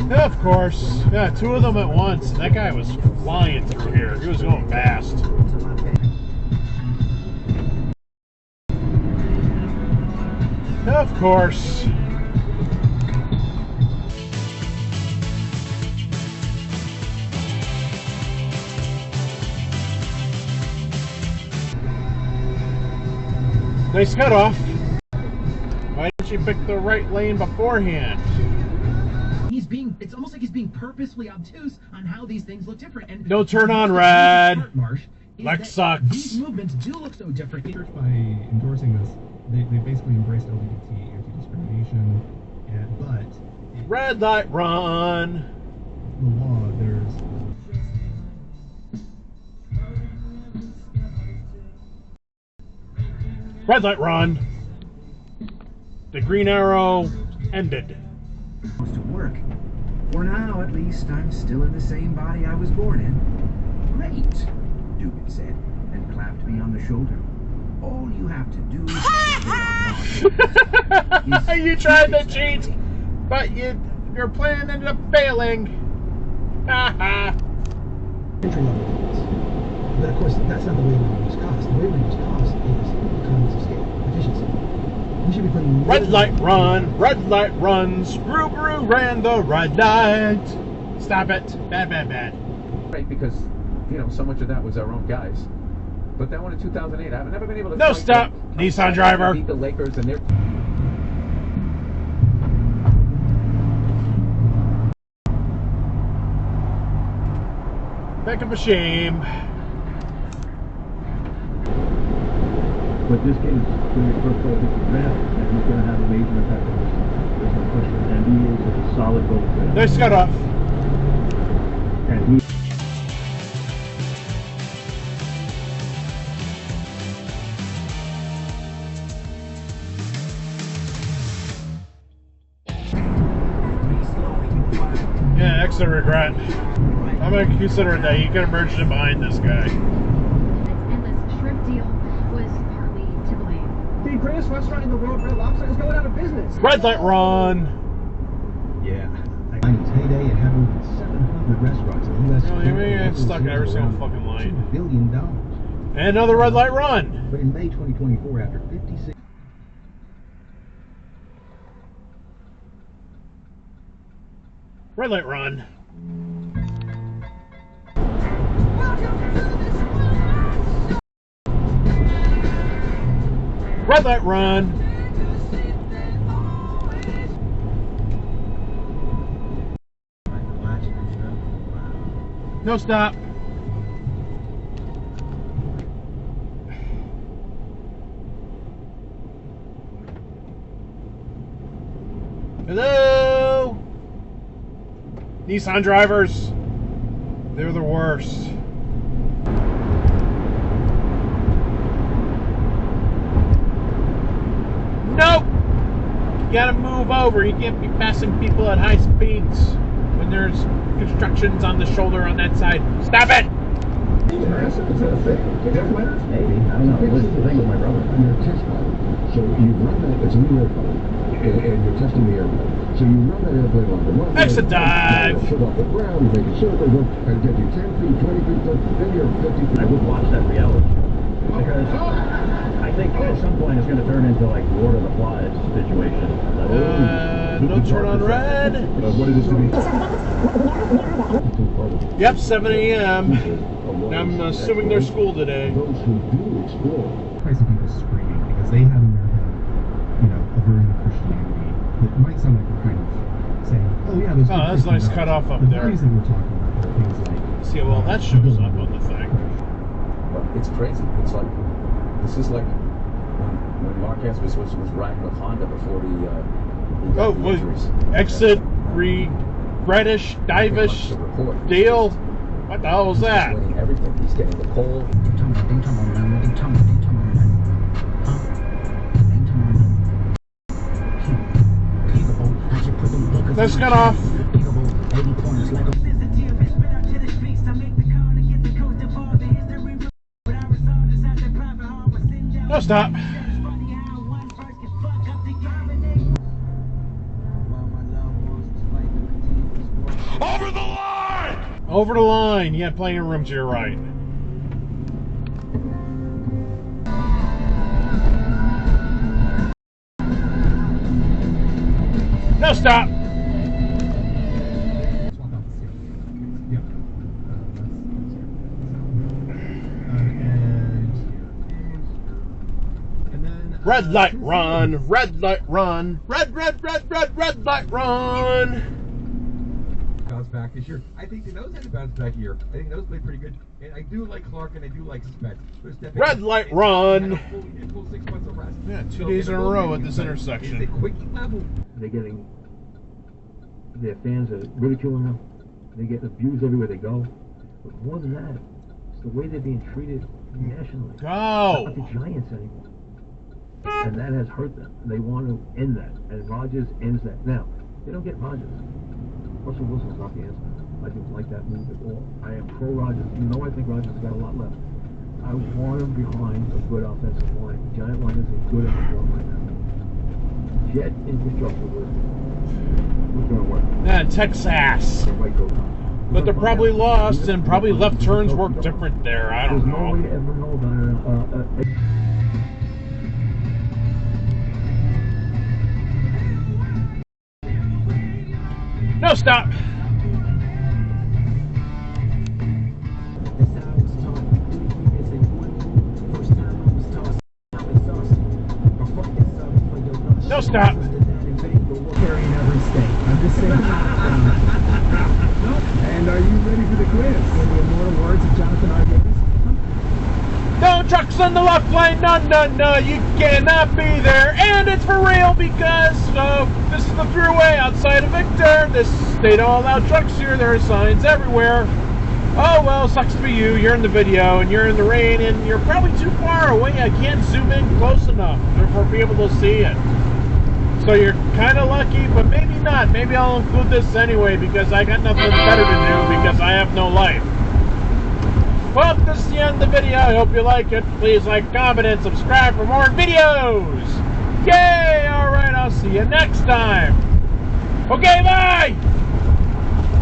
Yeah, of course. Yeah, two of them at once. That guy was flying through here. He was going fast. Yeah, of course. Nice cutoff. Why didn't you pick the right lane beforehand? It's almost like he's being purposefully obtuse on how these things look different. And no turn on red. Lex sucks. These movements do look so different. By endorsing this, they basically embraced LGBT anti-discrimination, but red light run. The law, there's red light run. The green arrow ended. To work. For now, at least, I'm still in the same body I was born in. Great, Dugan said, and clapped me on the shoulder. All you have to do is... You tried to cheat, but your plan ended up failing. Haha. Entry-level units. But of course, that's not the way we reduce cost. The way we reduce cost is economies of scale, efficiency. We should be putting red light run, red light run, screw ran the red light. Stop it. Bad, bad, bad. Right, because, you know, so much of that was our own guys. But that one in 2008, I've never been able to... No, stop. Nissan driver. Beat the Lakers and their... Heck of a shame. But this kid is going to be first goal this draft, and he's going to have a major impact on this team. There's no question. And he is a solid goal player. Nice cutoff. And he... Yeah, extra regret. I'm going to consider that you could have merged him behind this guy. The greatest restaurant in the world, Red Lobster, is going out of business. Red light run. Yeah. Chinese heyday and have over 700 restaurants in the U.S. Well, you may get stuck in every single fucking line. $2 billion. And another red light run. But in May 2024, after 56... Red light run. Red light run. No stop. Hello? Nissan drivers. They're the worst. Nope! You gotta move over. You can't be passing people at high speeds when there's constructions on the shoulder on that side. Stop it! Maybe. I don't know. What's the thing with my brother? You're a test pilot. So you run that, it's a new airplane, and you're testing the airplane. So you run that airplane on the runway. Exit dive! Shoot off the ground, you make a circle, and get you 10 feet, 20 feet, then you're 50 feet. I would watch that reality. Because I think at some point it's going to turn into like Lord of the Flies situation. No turn on red. What it is to be. Yep, 7 a.m. I'm assuming they're school today. Those who do explore. crazy people screaming because they have America, you know, a version of Christianity that might sound like we're kind of saying, oh yeah, there's that's a nice cutoff up the there. values that we're talking about are things like... See how well that shows up on the thing. But it's crazy. It's like, this is like when Marquez was riding with Honda before he got the injuries. Exit, reddish, divish, deal. What the hell was that? He's winning everything. He's getting the pole. Let's cut off. No stop. Over the line. You got plenty of room to your right. No stop. Red light run, red light run, red light run. Bounce back this year. I think those had a bounce back year. I think those played pretty good. And I do like Clark and I do like Spence. Red light run. Full 6 months of rest. Yeah, 2 days in a row at this intersection. Is it quick level? They're getting, their fans are ridiculing them. They get abused everywhere they go. But more than that, it's the way they're being treated nationally. Go! Not the Giants anymore. And that has hurt them. They want to end that. And Rodgers ends that. Now, they don't get Rodgers. Russell Wilson's not the answer. I don't like that move at all. I am pro Rodgers. You know I think Rodgers has got a lot left. I want him behind a good offensive line. The Giant line isn't good enough for him right now. Jet infrastructure was going to work. Yeah, Texas. But they're probably lost and probably left turns work different there. I don't know. There's no way to ever know about it. No stop. No stop. Carrying every state. I'm just saying. And are you ready for the quiz? In the immortal words of Jonathan R. Davis. No trucks on the left lane. No, you cannot be there. And it's for real because this is the thruway outside of Victor. They don't allow trucks here. There are signs everywhere. Oh, well, sucks to be you. You're in the video and you're in the rain and you're probably too far away. I can't zoom in close enough for people to see it. So you're kind of lucky, but maybe not. Maybe I'll include this anyway because I got nothing better to do because I have no life. Well, this is the end of the video. I hope you like it. Please like, comment, and subscribe for more videos. Yay! Alright, I'll see you next time. Okay, bye!